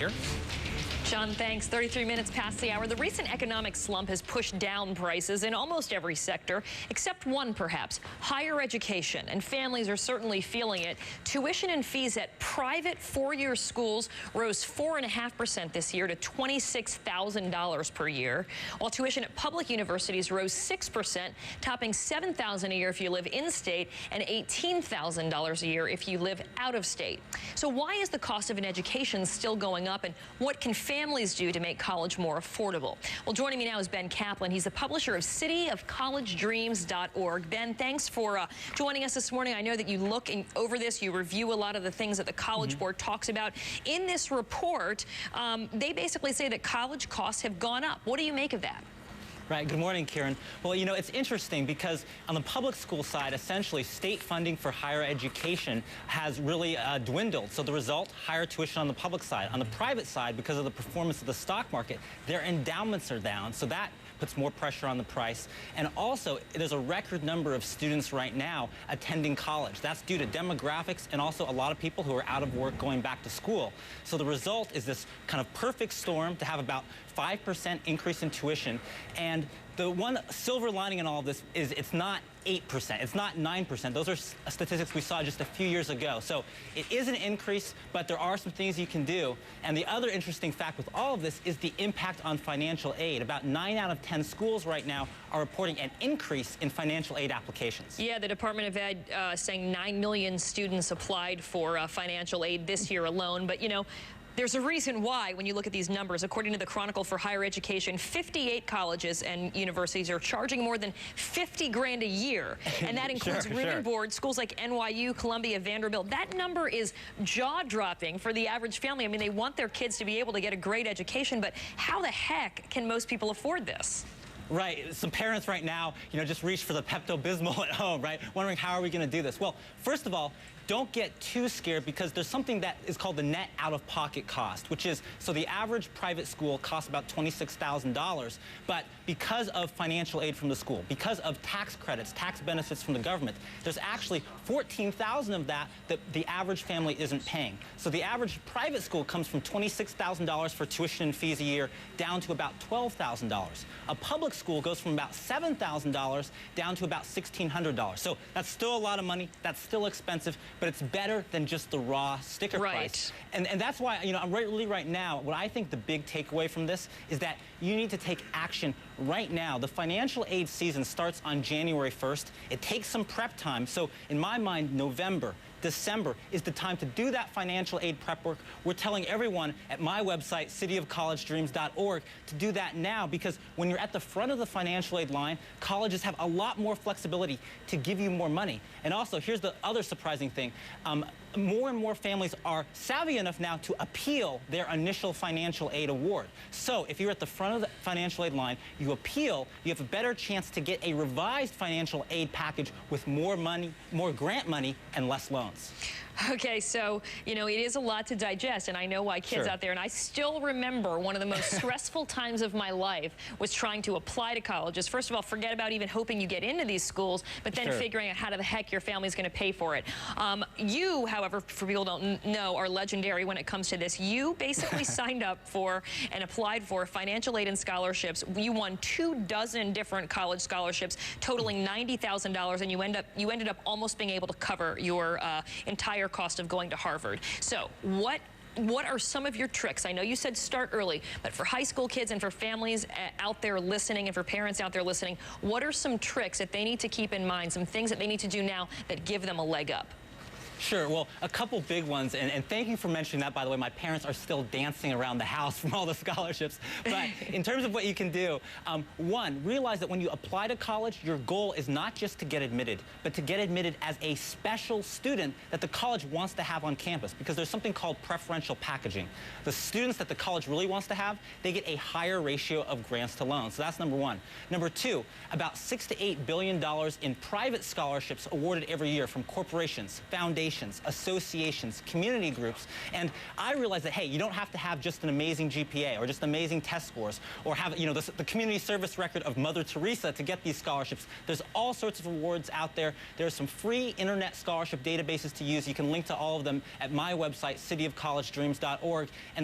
Kieran? John, thanks. 33 minutes past the hour. The recent economic slump has pushed down prices in almost every sector, except one, perhaps, higher education. And families are certainly feeling it. Tuition and fees at private four-year schools rose 4.5% this year to $26,000 per year, while tuition at public universities rose 6%, topping $7,000 a year if you live in-state and $18,000 a year if you live out of state. So why is the cost of an education still going up, and what can families do to make college more affordable? Well, joining me now is Ben Kaplan. He's the publisher of cityofcollegedreams.org. Ben, thanks for joining us this morning. I know that you look over this, you review a lot of the things that the College Board talks about. In this report, they basically say that college costs have gone up. What do you make of that? Right. Good morning, Kieran. Well, you know, it's interesting because on the public school side, essentially, state funding for higher education has really dwindled. So the result, higher tuition on the public side. On the private side, because of the performance of the stock market, their endowments are down. So that puts more pressure on the price. And also, there's a record number of students right now attending college. That's due to demographics and also a lot of people who are out of work going back to school. So the result is this kind of perfect storm to have about 5% increase in tuition. And the one silver lining in all of this is it's not 8%, it's not 9%. Those are statistics we saw just a few years ago. So it is an increase, but there are some things you can do. And the other interesting fact with all of this is the impact on financial aid. About 9 out of 10 schools right now are reporting an increase in financial aid applications. Yeah, the Department of Ed saying 9 million students applied for financial aid this year alone. But, you know, there's a reason why when you look at these numbers. According to the Chronicle for Higher Education, 58 colleges and universities are charging more than 50 grand a year. And that includes room and board, schools like NYU, Columbia, Vanderbilt. That number is jaw-dropping for the average family. I mean, they want their kids to be able to get a great education, but how the heck can most people afford this? Right. Some parents right now, you know, just reach for the Pepto-Bismol at home, right? Wondering, how are we going to do this? Well, first of all, don't get too scared, because there's something that is called the net out-of-pocket cost, which is, so the average private school costs about $26,000, but because of financial aid from the school, because of tax credits, tax benefits from the government, there's actually $14,000 of that the average family isn't paying. So the average private school comes from $26,000 for tuition and fees a year down to about $12,000. A public school goes from about $7,000 down to about $1,600. So that's still a lot of money. That's still expensive, but it's better than just the raw sticker price. And that's why, you know, right now, what I think the big takeaway from this is that you need to take action right now. The financial aid season starts on January 1st. It takes some prep time. So in my mind, November, December is the time to do that financial aid prep work. We're telling everyone at my website, cityofcollegedreams.org, to do that now, because when you're at the front of the financial aid line, colleges have a lot more flexibility to give you more money. And also, here's the other surprising thing. More and more families are savvy enough now to appeal their initial financial aid award. So if you're at the front of the financial aid line, you appeal, you have a better chance to get a revised financial aid package with more money, more grant money, and less loans. Okay, so, you know, it is a lot to digest, and I know why kids out there, and I still remember one of the most stressful times of my life was trying to apply to colleges. First of all, forget about even hoping you get into these schools, but then figuring out how the heck your family's going to pay for it. You, however, for people who don't know, are legendary when it comes to this. You basically signed up for and applied for financial aid and scholarships. You won 24 different college scholarships, totaling $90,000, and you ended up almost being able to cover your entire cost of going to Harvard. So what are some of your tricks? I know you said start early, but for high school kids and for families out there listening and for parents out there listening, what are some tricks that they need to keep in mind, some things that they need to do now that give them a leg up? Sure. Well, a couple big ones, and thank you for mentioning that, by the way. My parents are still dancing around the house from all the scholarships. But in terms of what you can do, one, realize that when you apply to college, your goal is not just to get admitted, but to get admitted as a special student that the college wants to have on campus, because there's something called preferential packaging. The students that the college really wants to have, they get a higher ratio of grants to loans. So that's number one. Number two, about $6 to $8 billion in private scholarships awarded every year from corporations, foundations, associations, community groups. And I realized that, hey, you don't have to have just an amazing GPA or just amazing test scores or have, you know, the community service record of Mother Teresa to get these scholarships. There's all sorts of awards out there. There's some free internet scholarship databases to use. You can link to all of them at my website, cityofcollegedreams.org. And